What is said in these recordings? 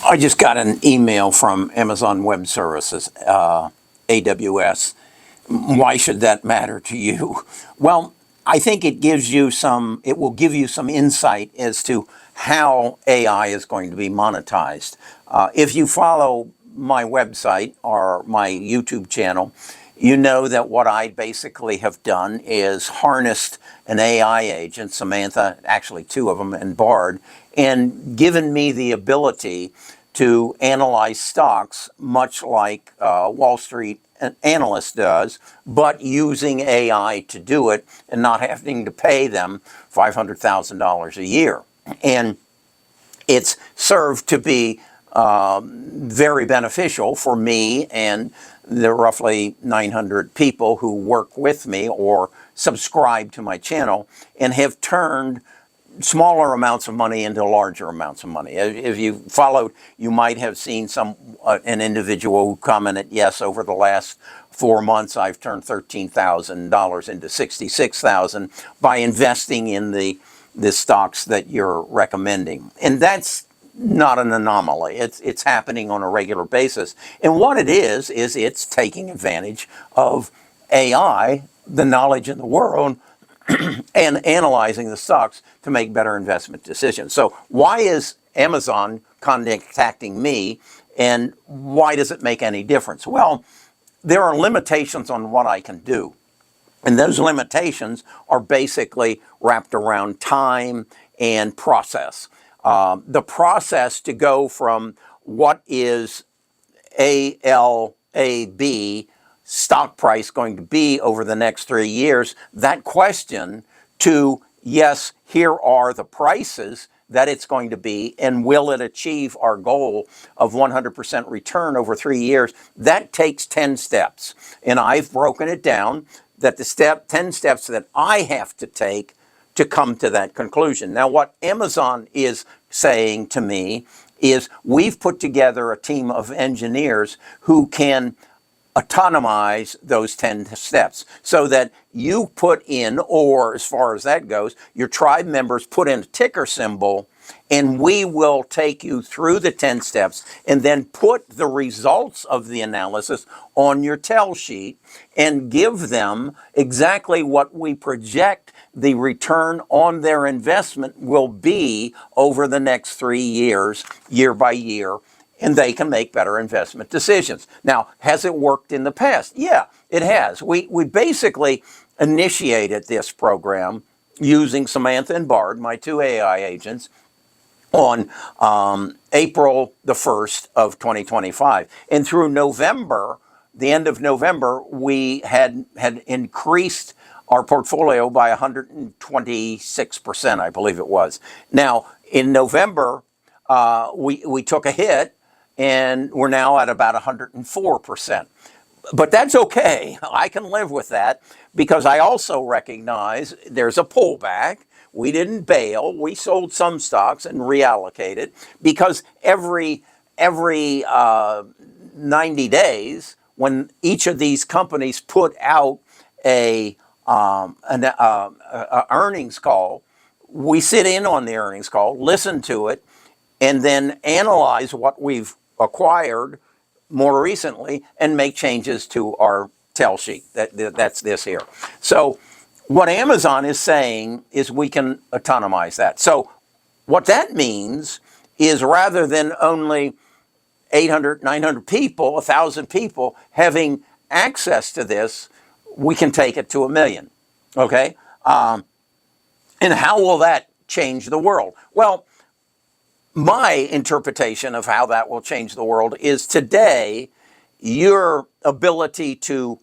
I just got an email from Amazon Web Services, AWS. Why should that matter to you? Well, I think it will give you some insight as to how AI is going to be monetized. If you follow my website or my YouTube channel, you know that what I basically have done is harnessed an AI agent, Samantha, actually two of them, and Bard, and given me the ability to analyze stocks much like Wall Street analyst does, but using AI to do it and not having to pay them $500,000 a year. And it's served to be very beneficial for me and the roughly 900 people who work with me or subscribe to my channel and have turned smaller amounts of money into larger amounts of money. If you followed, you might have seen an individual who commented, yes, over the last 4 months, I've turned $13,000 into $66,000 by investing in the stocks that you're recommending. And that's not an anomaly. It's happening on a regular basis. And what it is it's taking advantage of AI, the knowledge in the world, and analyzing the stocks to make better investment decisions. So why is Amazon contacting me, and why does it make any difference? Well, there are limitations on what I can do. And those limitations are basically wrapped around time and process. The process to go from what is ALAB stock price going to be over the next 3 years, that question to, yes, here are the prices that it's going to be, and will it achieve our goal of 100% return over 3 years, that takes 10 steps. And I've broken it down that the 10 steps that I have to take to come to that conclusion. Now, what Amazon is saying to me is we've put together a team of engineers who can autonomize those 10 steps so that you put in, or as far as that goes, your tribe members put in a ticker symbol, and we will take you through the 10 steps and then put the results of the analysis on your tell sheet and give them exactly what we project the return on their investment will be over the next 3 years, year by year, and they can make better investment decisions. Now, has it worked in the past? Yeah, it has. We basically initiated this program using Samantha and Bard, my two AI agents, on April the 1st of 2025. And through November, the end of November, we had increased our portfolio by 126%, I believe it was. Now, in November, we took a hit, and we're now at about 104%. But that's okay. I can live with that because I also recognize there's a pullback. We didn't bail. We sold some stocks and reallocated because every 90 days, when each of these companies put out an earnings call, we sit in on the earnings call, listen to it, and then analyze what we've acquired more recently and make changes to our tell sheet. That's this here. So what Amazon is saying is we can autonomize that. So what that means is rather than only 800, 900 people, 1,000 people having access to this, we can take it to 1 million. Okay? And how will that change the world? Well, my interpretation of how that will change the world is today, your ability to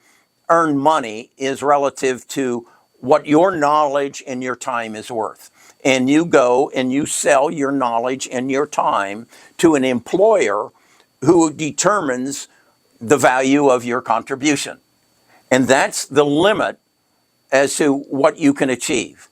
earn money is relative to what your knowledge and your time is worth. And you go and you sell your knowledge and your time to an employer who determines the value of your contribution. And that's the limit as to what you can achieve.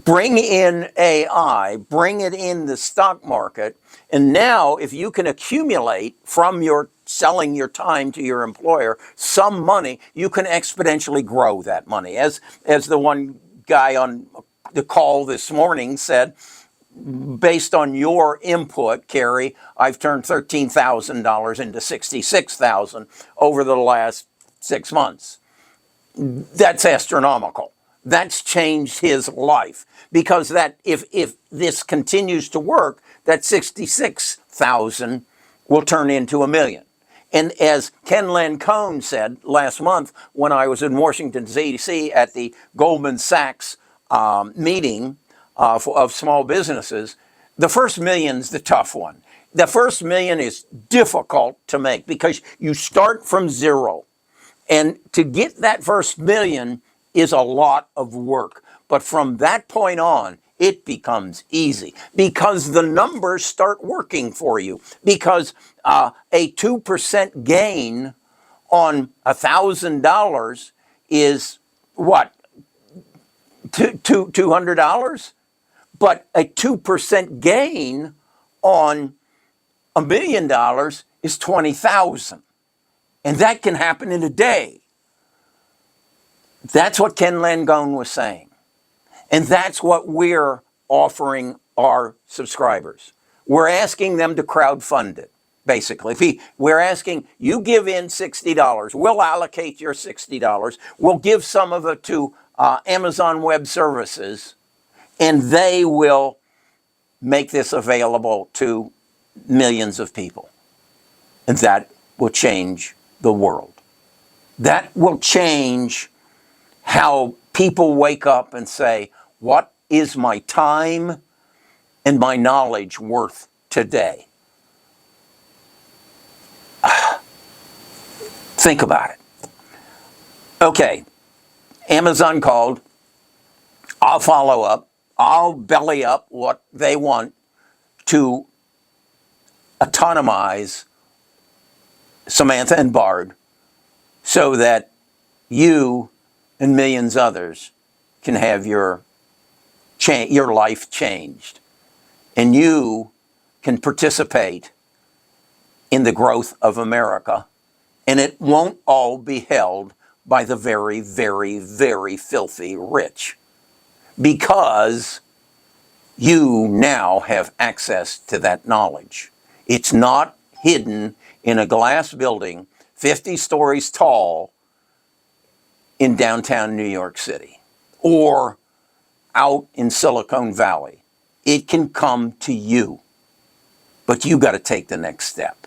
Bring in AI, bring it in the stock market, and now if you can accumulate from your selling your time to your employer some money, you can exponentially grow that money. As the one guy on the call this morning said, based on your input, Kerry, I've turned $13,000 into $66,000 over the last 6 months. That's astronomical. That's changed his life, because that if this continues to work, that 66,000 will turn into $1 million. And as Ken Lancome said last month when I was in Washington, D.C. at the Goldman Sachs meeting of small businesses, the first million's the tough one. The first million is difficult to make because you start from zero. And to get that first million is a lot of work. But from that point on, it becomes easy because the numbers start working for you. Because a 2% gain on $1,000 is what? $200? But a 2% gain on $1 million is 20,000. And that can happen in a day. That's what Ken Langone was saying. And that's what we're offering our subscribers. We're asking them to crowdfund it, basically. We're asking you give in $60. We'll allocate your $60. We'll give some of it to Amazon Web Services, and they will make this available to millions of people. And that will change the world. That will change how people wake up and say, what is my time and my knowledge worth today? Think about it. Okay, Amazon called. I'll follow up. I'll belly up what they want to autonomize Samantha and Bard so that you and millions others can have your life changed. And you can participate in the growth of America. And it won't all be held by the very, very, very filthy rich. Because you now have access to that knowledge. It's not hidden in a glass building 50 stories tall in downtown New York City or out in Silicon Valley. It can come to you, but you got to take the next step.